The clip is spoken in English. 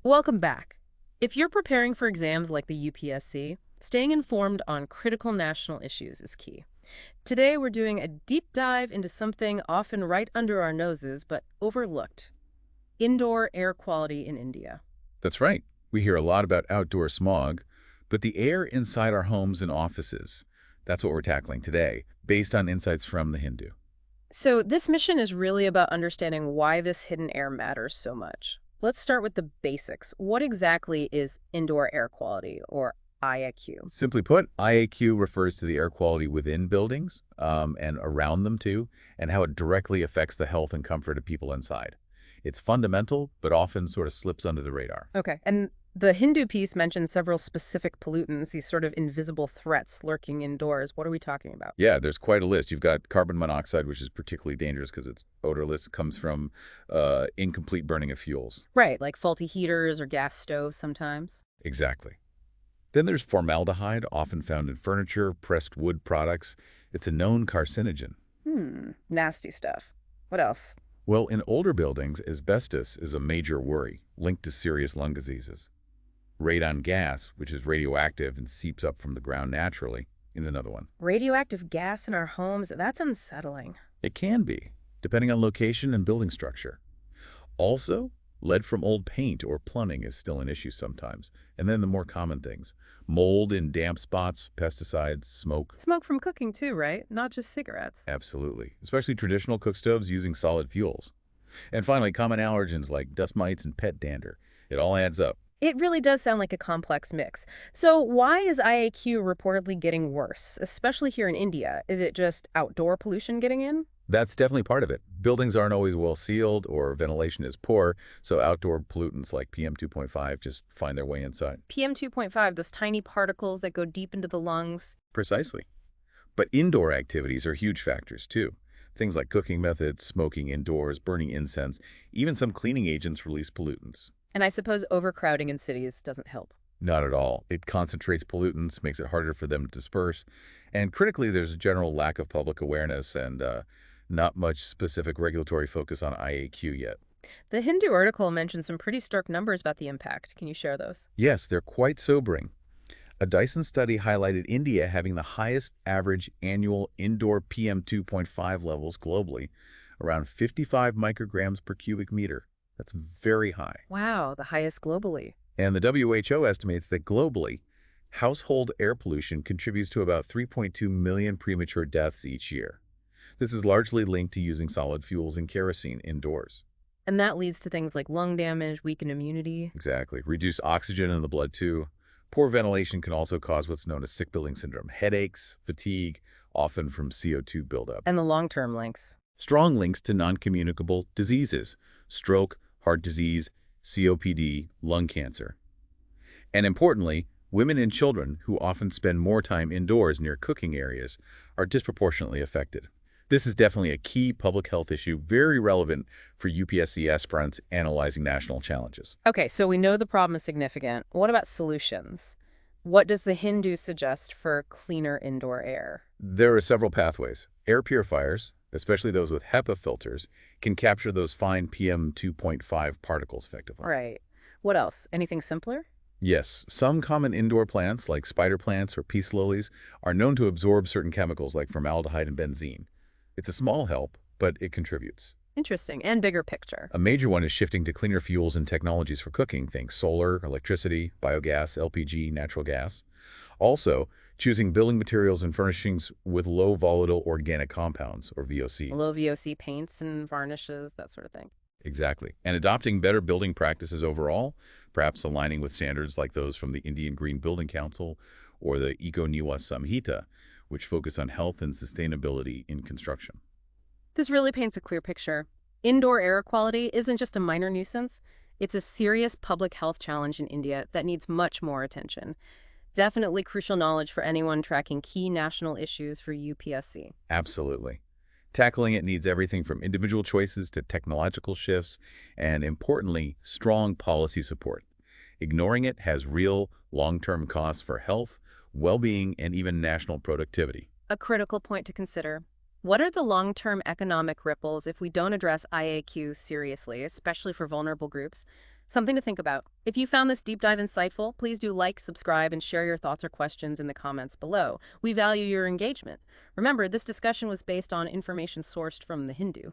Welcome back. If you're preparing for exams like the UPSC, staying informed on critical national issues is key. Today, we're doing a deep dive into something often right under our noses but overlooked: indoor air quality in India. That's right. We hear a lot about outdoor smog, but the air inside our homes and offices, that's what we're tackling today, based on insights from the Hindu. So, this mission is really about understanding why this hidden air matters so much. Let's start with the basics. What exactly is indoor air quality, or IAQ? Simply put, IAQ refers to the air quality within buildings and around them too, and how it directly affects the health and comfort of people inside. It's fundamental, but often sort of slips under the radar. Okay. And the Hindu piece mentions several specific pollutants, these sort of invisible threats lurking indoors. What are we talking about? Yeah, there's quite a list. You've got carbon monoxide, which is particularly dangerous because it's odorless, comes from incomplete burning of fuels. Right, like faulty heaters or gas stoves sometimes. Exactly. Then there's formaldehyde, often found in furniture, pressed wood products. It's a known carcinogen. Nasty stuff. What else? Well, in older buildings, asbestos is a major worry, linked to serious lung diseases. Radon gas, which is radioactive and seeps up from the ground naturally, is another one. Radioactive gas in our homes, that's unsettling. It can be, depending on location and building structure. Also, lead from old paint or plumbing is still an issue sometimes. And then the more common things: mold in damp spots, pesticides, smoke. Smoke from cooking too, right? Not just cigarettes. Absolutely, especially traditional cook stoves using solid fuels. And finally, common allergens like dust mites and pet dander. It all adds up. It really does sound like a complex mix. So why is IAQ reportedly getting worse, especially here in India? Is it just outdoor pollution getting in? That's definitely part of it. Buildings aren't always well sealed or ventilation is poor, so outdoor pollutants like PM 2.5 just find their way inside. PM 2.5, those tiny particles that go deep into the lungs. Precisely. But indoor activities are huge factors too. Things like cooking methods, smoking indoors, burning incense, even some cleaning agents release pollutants. And I suppose overcrowding in cities doesn't help. Not at all. It concentrates pollutants, makes it harder for them to disperse, and critically, there's a general lack of public awareness and not much specific regulatory focus on IAQ yet. The Hindu article mentioned some pretty stark numbers about the impact. Can you share those? Yes, they're quite sobering. A Dyson study highlighted India having the highest average annual indoor PM 2.5 levels globally, around 55 micrograms per cubic meter. That's very high. Wow, the highest globally. And the WHO estimates that globally, household air pollution contributes to about 3.2 million premature deaths each year. This is largely linked to using solid fuels and kerosene indoors. And that leads to things like lung damage, weakened immunity. Exactly. Reduced oxygen in the blood, too. Poor ventilation can also cause what's known as sick building syndrome, headaches, fatigue, often from CO2 buildup. And the long-term links. Strong links to non-communicable diseases: stroke, heart disease, COPD, lung cancer. And importantly, women and children, who often spend more time indoors near cooking areas, are disproportionately affected. This is definitely a key public health issue, very relevant for UPSC aspirants analyzing national challenges. Okay, so we know the problem is significant. What about solutions? What does the Hindu suggest for cleaner indoor air? There are several pathways. Air purifiers, especially those with HEPA filters, can capture those fine PM 2.5 particles effectively. Right. What else? Anything simpler? Yes, some common indoor plants, like spider plants or peace lilies, are known to absorb certain chemicals like formaldehyde and benzene. It's a small help, but it contributes. Interesting. And bigger picture. A major one is shifting to cleaner fuels and technologies for cooking. Think solar, electricity, biogas, LPG, natural gas. Also, choosing building materials and furnishings with low volatile organic compounds, or VOCs. Low VOC paints and varnishes, that sort of thing. Exactly. And adopting better building practices overall, perhaps aligning with standards like those from the Indian Green Building Council or the Eco Niwa Samhita, which focus on health and sustainability in construction. This really paints a clear picture. Indoor air quality isn't just a minor nuisance. It's a serious public health challenge in India that needs much more attention. Definitely crucial knowledge for anyone tracking key national issues for UPSC. Absolutely. Tackling it needs everything from individual choices to technological shifts and, importantly, strong policy support. Ignoring it has real, long-term costs for health, well-being, and even national productivity. A critical point to consider. What are the long-term economic ripples if we don't address IAQ seriously, especially for vulnerable groups? Something to think about. If you found this deep dive insightful, please do like, subscribe, and share your thoughts or questions in the comments below. We value your engagement. Remember, this discussion was based on information sourced from The Hindu.